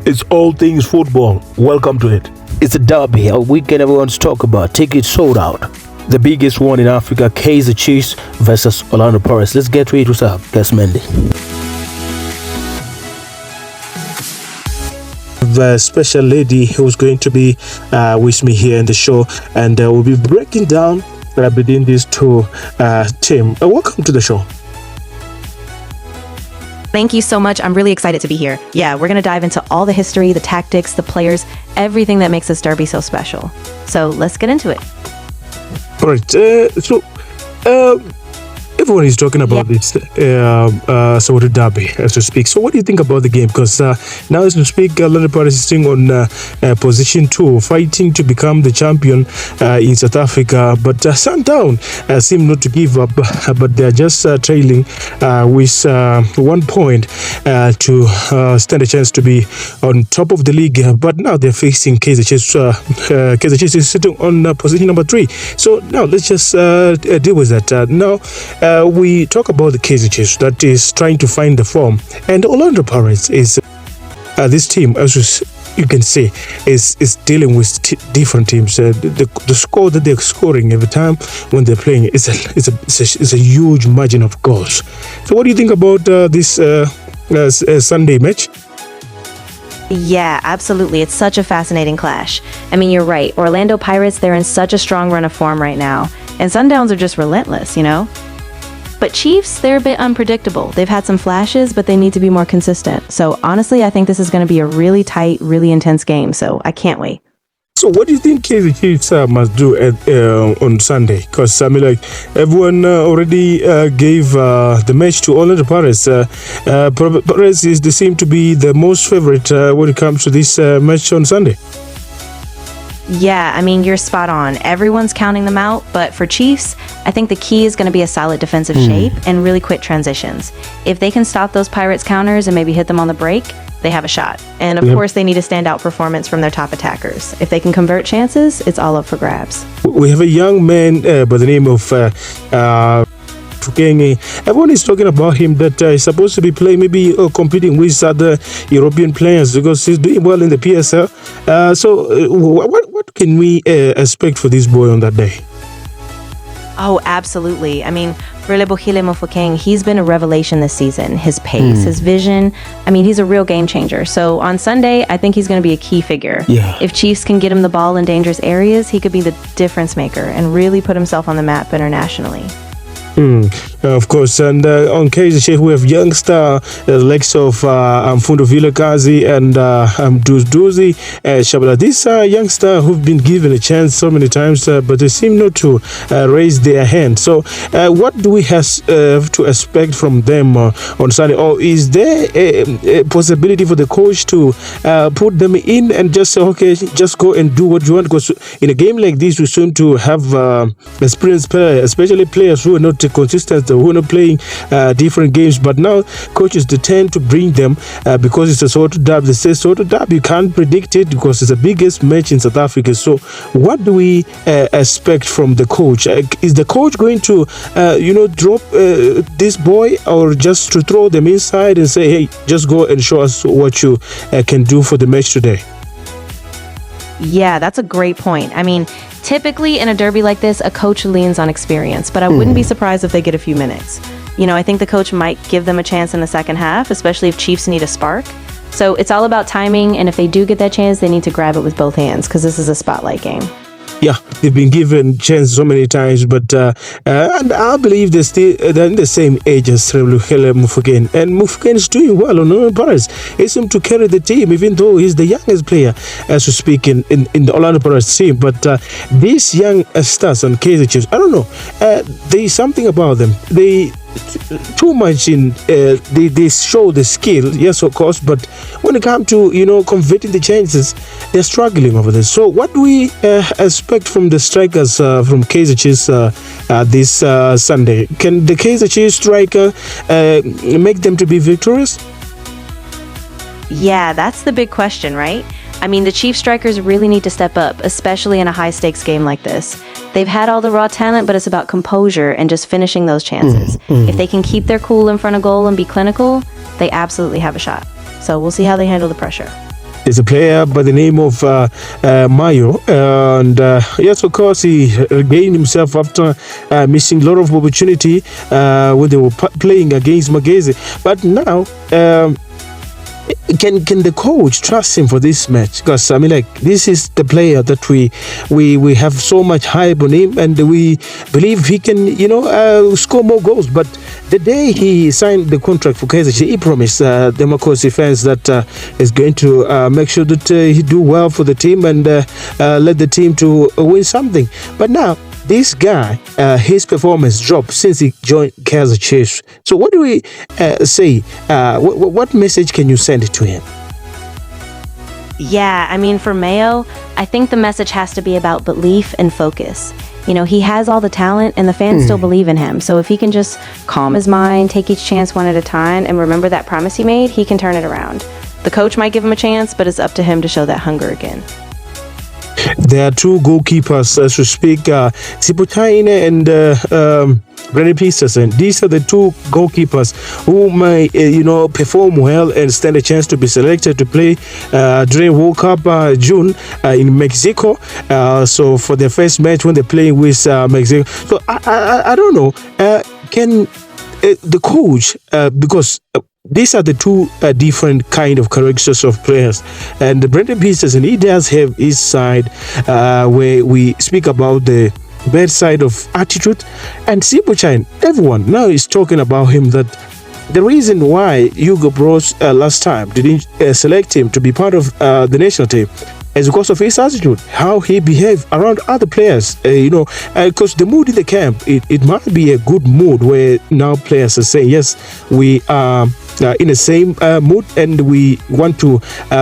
It's all things football. Welcome to it. It's a derby, a weekend everyone's talk about. Tickets sold out. The biggest one in Africa, Kaizer Chiefs versus OrlandoPirates. Let's get to it. What's up, Gus Mendy? The special lady who's going to be with me here in the show, and we'll be breaking down between these two teams. Welcome to the show. Thank you so much. I'm really excited to be here. Yeah, we're going to dive into all the history, the tactics, the players, everything that makes this derby so special. So let's get into it. All right. Everyone is talking about this Soweto Derby, as to speak. So what do you think about the game? Because now, as we speak, OrlandoPirates is sitting on position 2, fighting to become the champion in South Africa. But Sundown seem not to give up, but they are just trailing with 1 point to stand a chance to be on top of the league. But now they're facing Kaizer Chiefs. Kaizer Chiefs is sitting on position number 3. So now let's just deal with that. Now, we talk about the Kaizer Chiefs that is trying to find the form, and OrlandoPirates is this team, as you can see, is dealing with different teams. The score that they're scoring every time when they're playing is a huge margin of goals. So, what do you think about this Sunday match? Yeah, absolutely. It's such a fascinating clash. I mean, you're right. OrlandoPirates, they're in such a strong run of form right now, and Sundowns are just relentless, you know? But Chiefs, they're a bit unpredictable. They've had some flashes, but they need to be more consistent. So honestly, I think this is going to be a really tight, really intense game. So I can't wait. So what do you think Kaizer Chiefs must do on Sunday? Because I mean, like, everyone already gave the match to OrlandoPirates. Pirates they seem to be the most favorite when it comes to this match on Sunday. Yeah, I mean, you're spot on. Everyone's counting them out, but for Chiefs, I think the key is going to be a solid defensive shape and really quick transitions. If they can stop those Pirates counters and maybe hit them on the break, they have a shot. And of course, they need a standout performance from their top attackers. If they can convert chances, it's all up for grabs. We have a young man by the name of everyone is talking about him that he's supposed to be playing, maybe competing with other European players because he's doing well in the PSL. What can we expect for this boy on that day? Oh, absolutely. I mean, he's been a revelation this season. His pace, his vision. I mean, he's a real game changer. So on Sunday, I think he's going to be a key figure. Yeah. If Chiefs can get him the ball in dangerous areas, he could be the difference maker and really put himself on the map internationally. Of course, and on Kaizer Chiefs we have youngster likes of Mfundo Kazi and Duzi Shabala. These are youngsters who've been given a chance so many times, but they seem not to raise their hand. So what do we have to expect from them on Sunday? Or is there a possibility for the coach to put them in and just say, okay, just go and do what you want? Because in a game like this, we seem to have experienced players, especially players who are not consistent, who are not playing different games, but now coaches tend to bring them because it's a Soweto Derby. They say Soweto Derby, you can't predict it because it's the biggest match in South Africa. So what do we expect from the coach? Is the coach going to drop this boy, or just to throw them inside and say, hey, just go and show us what you can do for the match today? Yeah, that's a great point. I mean, typically in a derby like this, a coach leans on experience, but I wouldn't be surprised if they get a few minutes. You know, I think the coach might give them a chance in the second half, especially if Chiefs need a spark. So it's all about timing, and if they do get that chance, they need to grab it with both hands because this is a spotlight game. Yeah, they've been given chance so many times, but and I believe they're in the same age as Mufokeng, and Mufokeng is doing well on OrlandoPirates. He seems to carry the team, even though he's the youngest player, as we speak, in the OrlandoPirates team. But these young stars on Kaizer Chiefs, I don't know, there's something about them. They too much in they show the skill, yes, of course, but when it comes to converting the chances, they're struggling over this. So what do we expect from the strikers from Kaizer Chiefs this Sunday? Can the Kaizer Chiefs striker make them to be victorious? Yeah, that's the big question, right? I mean, the Chiefs strikers really need to step up, especially in a high-stakes game like this. They've had all the raw talent, but it's about composure and just finishing those chances. If they can keep their cool in front of goal and be clinical, they absolutely have a shot. So we'll see how they handle the pressure. There's a player by the name of Mayo, and yes, of course, he regained himself after missing a lot of opportunity when they were playing against Magese. But now, can the coach trust him for this match? Because I mean, like, this is the player that we have so much hype on him, and we believe he can, score more goals. But the day he signed the contract for Kaizer Chiefs, he promised the Makosi fans that is going to make sure that he do well for the team and let the team to win something. But now, this guy, his performance dropped since he joined Kaizer Chiefs. So what do we say? What message can you send to him? Yeah, I mean, for Mayo, I think the message has to be about belief and focus. He has all the talent and the fans still believe in him. So if he can just calm his mind, take each chance one at a time, and remember that promise he made, he can turn it around. The coach might give him a chance, but it's up to him to show that hunger again. There are two goalkeepers, as we speak, Sipochaine and Brendan Peterson. These are the two goalkeepers who may, perform well and stand a chance to be selected to play during World Cup June in Mexico. So for their first match when they're playing with Mexico. So I don't know. Can the coach, because these are the two different kind of characters of players, and Brendan Peterson, he does have his side where we speak about the bad side of attitude, and Sipochaine, everyone now is talking about him, that the reason why Hugo Bros last time didn't select him to be part of the national team is because of his attitude, how he behaved around other players, because the mood in the camp, it might be a good mood where now players are saying, yes, we are in the same mood and we want to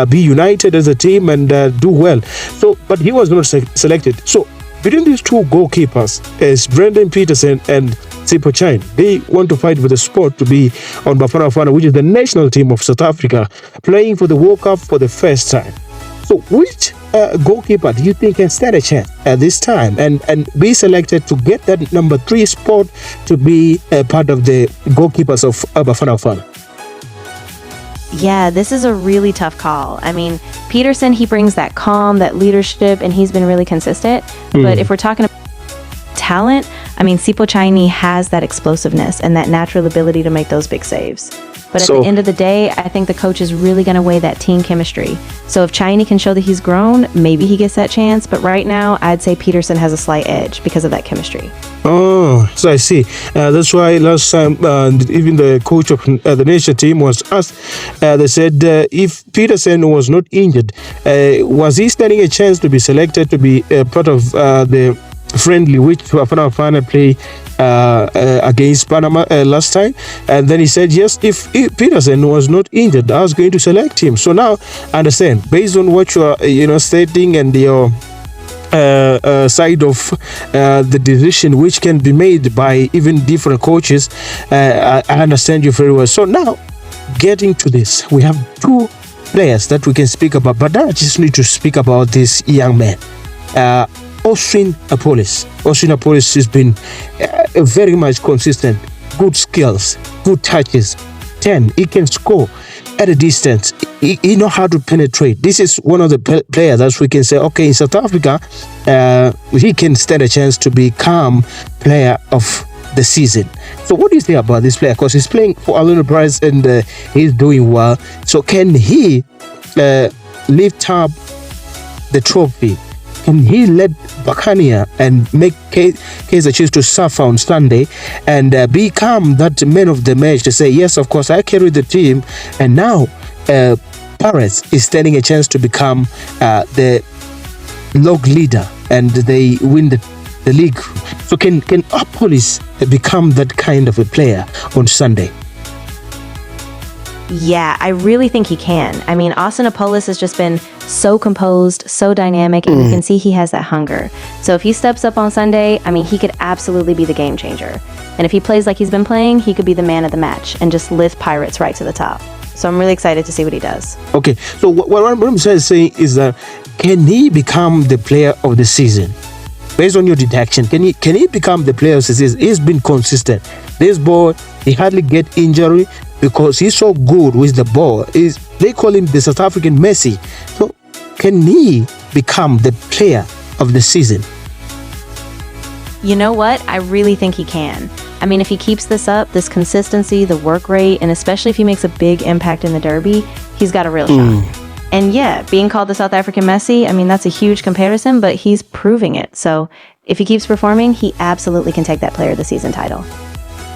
be united as a team and do well. So, but he was not selected. So between these two goalkeepers, as Brendan Peterson and Sipochaine, they want to fight for the spot to be on Bafana Bafana, which is the national team of South Africa, playing for the World Cup for the first time. So which goalkeeper do you think can stand a chance at this time and be selected to get that number 3 spot to be part of the goalkeepers of Bafana Bafana? Yeah, this is a really tough call. I mean, Peterson, he brings that calm, that leadership, and he's been really consistent. But if we're talking about talent, I mean, Sipochaine has that explosiveness and that natural ability to make those big saves. But at the end of the day, I think the coach is really going to weigh that team chemistry. So if Chiney can show that he's grown, maybe he gets that chance. But right now, I'd say Peterson has a slight edge because of that chemistry. Oh, so I see. That's why last time, even the coach of the national team was asked, they said if Peterson was not injured, was he standing a chance to be selected to be part of the friendly which Bafana Bafana play against Panama last time? And then he said, yes, if Peterson was not injured, I was going to select him. So now understand, based on what you are stating and your side of the decision which can be made by even different coaches, I understand you very well. So now getting to this, we have two players that we can speak about, but I just need to speak about this young man, Austin Apollos. Austin Apollos has been very much consistent, good skills, good touches, 10, he can score at a distance, he know how to penetrate. This is one of the players that we can say, okay, in South Africa, he can stand a chance to become player of the season. So what do you think about this player? Because he's playing for OrlandoPirates and he's doing well. So can he lift up the trophy? Can he let Bacania and make Kaizer Chiefs to suffer on Sunday and become that man of the match to say, yes, of course, I carry the team, and now Pirates is standing a chance to become the log leader and they win the league. So can Apollos become that kind of a player on Sunday? Yeah, I really think he can. I mean, Austin Apollos has just been so composed, so dynamic, and you can see he has that hunger. So if he steps up on Sunday, I mean, he could absolutely be the game changer. And if he plays like he's been playing, he could be the man of the match and just lift Pirates right to the top. So I'm really excited to see what he does. Okay, so what I'm saying is that can he become the player of the season? Based on your deduction, can he become the player of the season? He's been consistent. This boy, he hardly get injury because he's so good with the ball. They call him the South African Messi. So can he become the player of the season? You know what? I really think he can. I mean, if he keeps this up, this consistency, the work rate, and especially if he makes a big impact in the Derby, he's got a real shot. And yeah, being called the South African Messi, I mean, that's a huge comparison, but he's proving it. So if he keeps performing, he absolutely can take that Player of the Season title.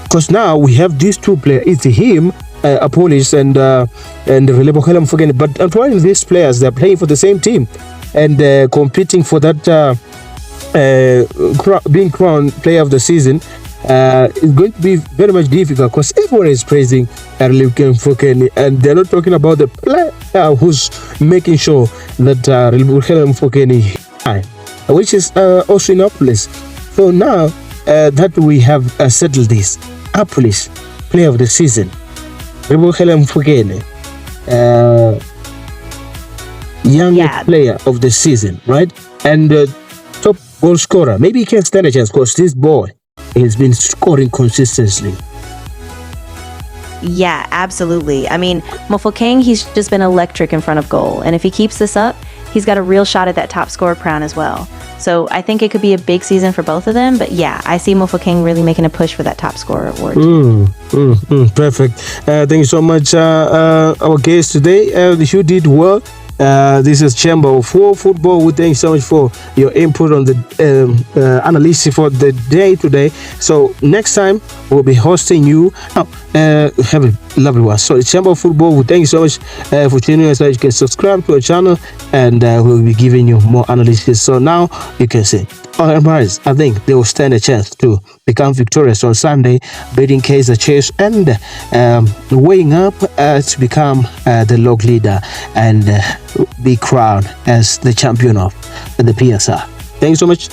Because now we have these two players, it's him, Apolis, and Relebohela Mfokeng. But unfortunately, these players, they're playing for the same team and competing for that being crowned Player of the Season. It's going to be very much difficult because everyone is praising Relebohela Mfokeng, and they're not talking about the player who's making sure that Relebohela Mfokeng is high, which is also in Apolis. So now that we have settled this, Apolis Player of the Season, Relebohela Mfokeng, youngest player of the season, right? And top goal scorer. Maybe he can stand a chance because this boy has been scoring consistently. Yeah, absolutely. I mean, Mofokeng, he's just been electric in front of goal. And if he keeps this up, he's got a real shot at that top scorer crown as well. So I think it could be a big season for both of them. But yeah, I see Mofokeng really making a push for that top scorer award. Perfect. Thank you so much, our guest today. You did well. This is Chamber of Football. We thank you so much for your input on the analysis for the day today. So next time we'll be hosting you. Have a lovely one. So it's Chamber of Football. We thank you so much for tuning us. You can subscribe to our channel, and we'll be giving you more analysis. So now you can see OrlandoPirates, I think they will stand a chance to become victorious on Sunday, beating Kaizer Chiefs and weighing up to become the log leader and be crowned as the champion of the PSR. Thank you so much.